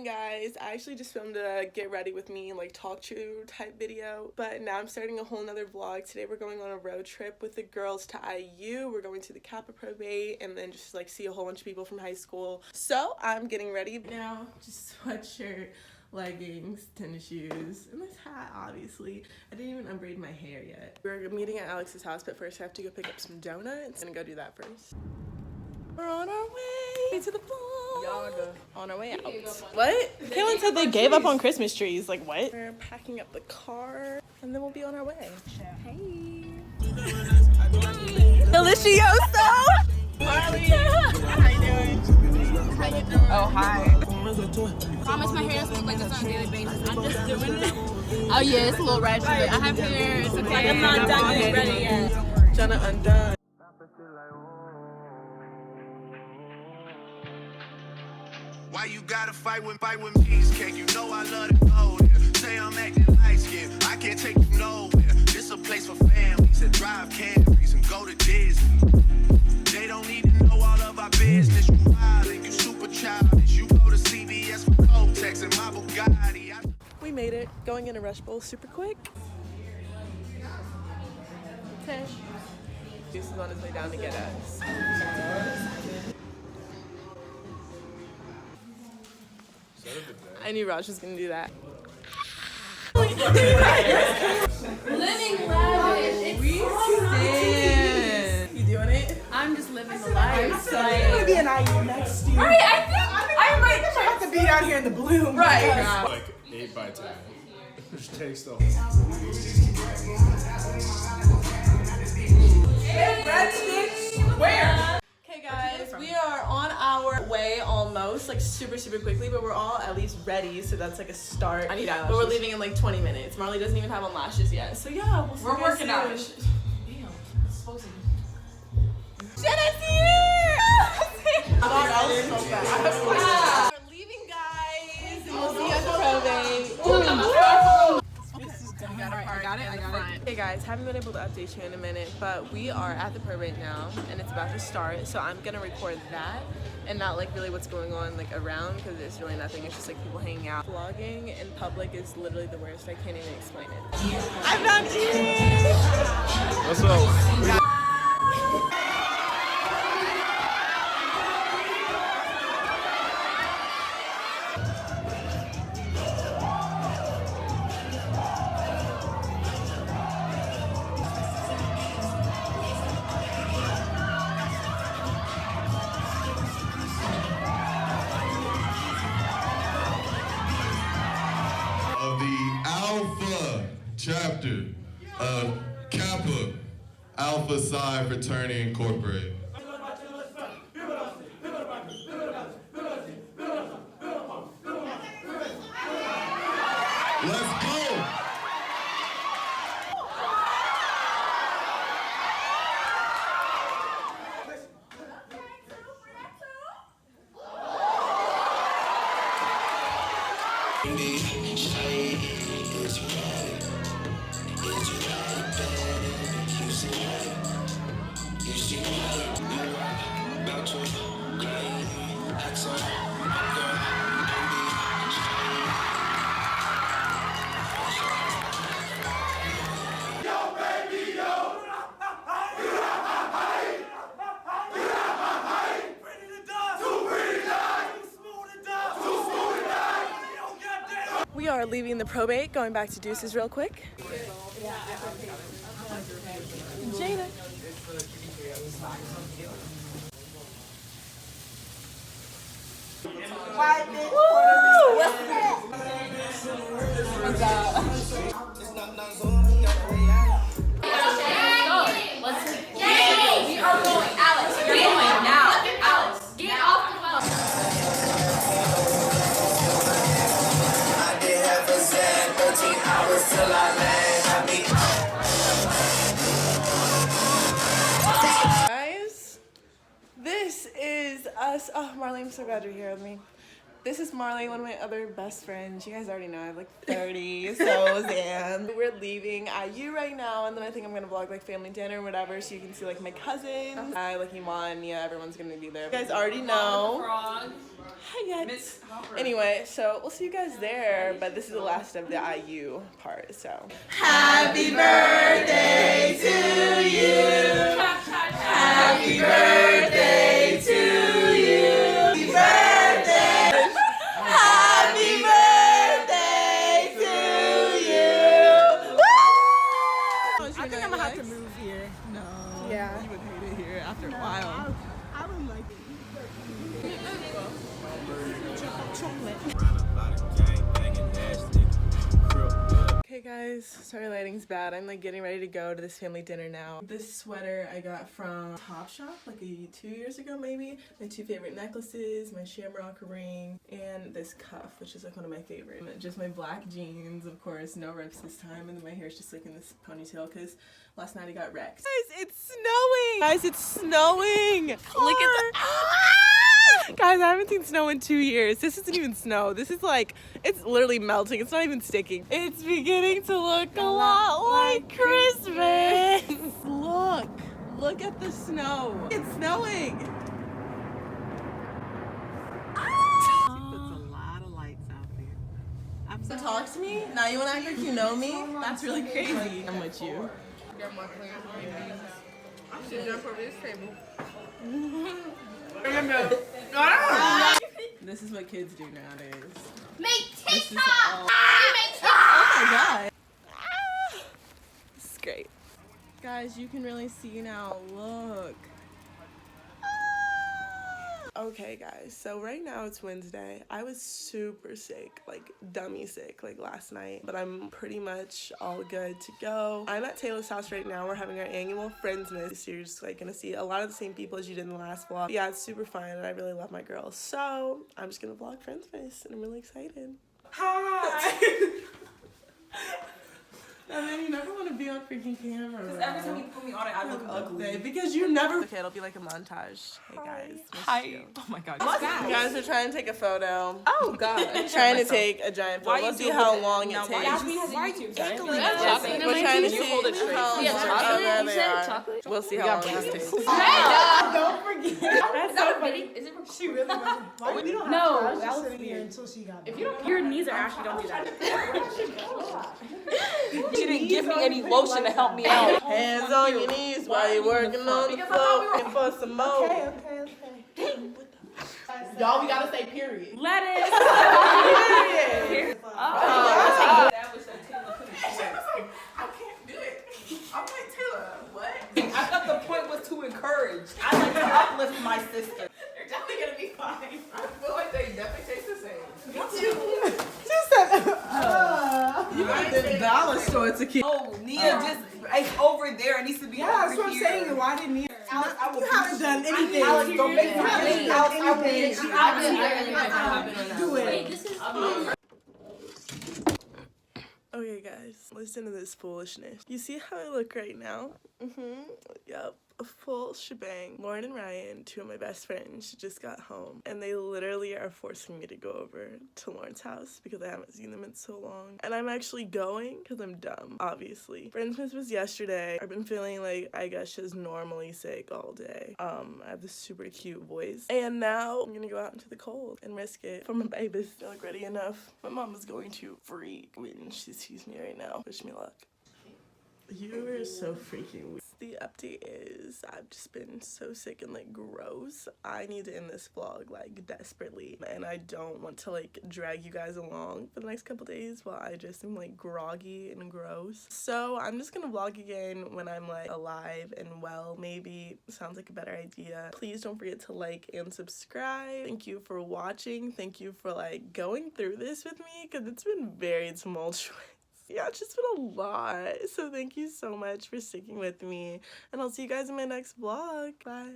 morning, guys. I actually just filmed a get ready with me, like talk to type video, but now I'm starting a whole nother vlog. Today we're going on a road trip with the girls to IU. We're going to the Kappa probate and then just like see a whole bunch of people from high school. So I'm getting ready now. Just sweatshirt, leggings, tennis shoes, and this hat, obviously. I didn't even unbraid my hair yet. We're meeting at Alex's house, but first I have to go pick up some donuts. I'm gonna go do that first. We're on our way to the vlog. On our way out. What? Kaylin said they gave up on Christmas trees. Like, what? We're packing up the car, and then we'll be on our way. Hey. Delicioso! Marley. How you doing? How you doing? Oh, hi. Promise my hair doesn't look like this on a daily basis. I'm just doing it. Oh, yeah, it's a little ratchet. I have hair. It's okay. I'm not done getting ready yet. Jenna undone. Why you gotta fight with cheesecake? You know I love to go there. Say I'm acting light skin, I can't take you nowhere. This a place for families that drive Camrys and go to Disney. They don't need to know all of our business. You wild and you super childish. You go to CVS for Kotex and my Bugatti. We made it. Going in a Rush Bowl super quick. Tish. Juice is on his way down to get us. I knew Raj was gonna do that. Living lavish. We stand. You doing it? I'm just living the life. I'm gonna be an IU next year. Right, I might have to be down here in the bloom. Right. Like 8 by 10. Just takes the whole. Where? Okay, guys, we are on our way almost, like super quickly, but we're all at least ready, so that's like a start. I need eyelashes. But we're leaving in like 20 minutes. Marley doesn't even have on lashes yet, so yeah, We're working on it. Damn, it's supposed to be. Jenna's here! We're leaving, guys, and we'll see you at the probate. I got it. Hey guys, haven't been able to update you in a minute, but we are at the probate now and it's about to start, so I'm gonna record that and not like really what's going on like around, because there's really nothing. It's just like people hanging out. Vlogging in public is literally the worst. I can't even explain it. I'm not eating. What's up? Alpha chapter of Kappa Alpha Psi Fraternity Incorporated. Let's go! We are leaving the probate, going back to Deuces real quick. Jada. We are going, Alex. You're going now. Alex, get off the phone. I did have a Zen, 13 hours till I land. Guys, this is us. Oh, Marley, I'm so glad you're here with me. This is Marley, one of my other best friends. You guys already know I have like 30, so Zan. We're leaving IU right now, and then I think I'm gonna vlog like family dinner or whatever, so you can see like my cousins. Like Iman, Nia, everyone's gonna be there. You guys already know. Hi guys. Anyway, so we'll see you guys there, but this is the last of the IU part, so. Happy birthday to you! Happy birthday to you! Happy birthday! Happy birthday to you! Woo! I think I'm gonna have to move here. No. Yeah. You would hate it here after a while. I would like it. Okay guys, sorry lighting's bad. I'm like getting ready to go to this family dinner now. This sweater I got from Topshop like 2 years ago maybe. My 2 favorite necklaces, my shamrock ring, and this cuff, which is like one of my favorite. Just my black jeans, of course, no rips this time, and then my hair is just like in this ponytail because last night I got wrecked. Guys, it's snowing! Guys, it's snowing! Look at the... Guys, I haven't seen snow in 2 years. This isn't even snow. This is like, it's literally melting. It's not even sticking. It's beginning to look a lot like Christmas. Look at the snow. It's snowing. There's a lot of lights out there. So talk to me? Now you want to act like you know me? That's really crazy. I'm with you. I should jump over this table. This is what kids do nowadays. Make This is TikTok! all- Make TikTok! Oh my god. This is great. Guys, you can really see now. Look. Okay guys, so right now it's Wednesday. I was super sick, like dummy sick, like last night, but I'm pretty much all good to go. I'm at Taylor's house right now. We're having our annual Friendsmas, so you're just like gonna see a lot of the same people as you did in the last vlog. Yeah, it's super fun and I really love my girls. So I'm just gonna vlog Friendsmas and I'm really excited. Hi. And then you never want to be on freaking camera. Because every time you put me on it, I look ugly. Because you never. Okay, it'll be like a montage. Hey guys. Hi. Oh my god. You guys are trying to take a photo. Oh god. Trying to take a giant photo. We'll see how long it takes. Why are you We're trying to see hold it straight. how Yeah, long. chocolate. Oh, there You they said are. chocolate? We'll see how long this takes. Don't forget. That's so funny. Is it She really wasn't. Why we don't have No, to. I was that just was sitting here until she got If you don't, your knees are actually don't do that. She didn't give me any lotion to help me out. Hands on your knees while you're working on the floor. Looking for some more. Okay. Y'all, we gotta say period. Lettuce. Period. Oh. I can't do it. I'm like Taylor. What? I thought the point was to encourage. I like to uplift my sister. You're definitely gonna be fine. I feel like they definitely taste the same. Me She said, You might have dollar store to keep. oh, Nia just it's over there. It needs to be over That's what I'm here. saying. Why didn't you? Alex, I will You haven't done anything. Alex, don't make me You haven't do it. done Alex, I will anything. Do it. Okay, guys, listen to this foolishness. You see how I look right now? Yep, a full shebang. Lauren and Ryan, 2 of my best friends, just got home, and they literally are forcing me to go over to Lauren's house because I haven't seen them in so long. And I'm actually going because I'm dumb, obviously. Friendsmas was yesterday. I've been feeling like, I guess, just normally sick all day. I have this super cute voice. And now I'm gonna go out into the cold and risk it for my babies. I look ready enough. My mom is going to freak when she sees me right now. Wish me luck. You are so freaking weird. The update is I've just been so sick and like gross. I need to end this vlog like desperately, and I don't want to like drag you guys along for the next couple days while I just am like groggy and gross. So I'm just gonna vlog again when I'm like alive and well, maybe. Sounds like a better idea. Please don't forget to like and subscribe. Thank you for watching. Thank you for like going through this with me because it's been very tumultuous. Yeah, it's just been a lot. So thank you so much for sticking with me. And I'll see you guys in my next vlog. Bye.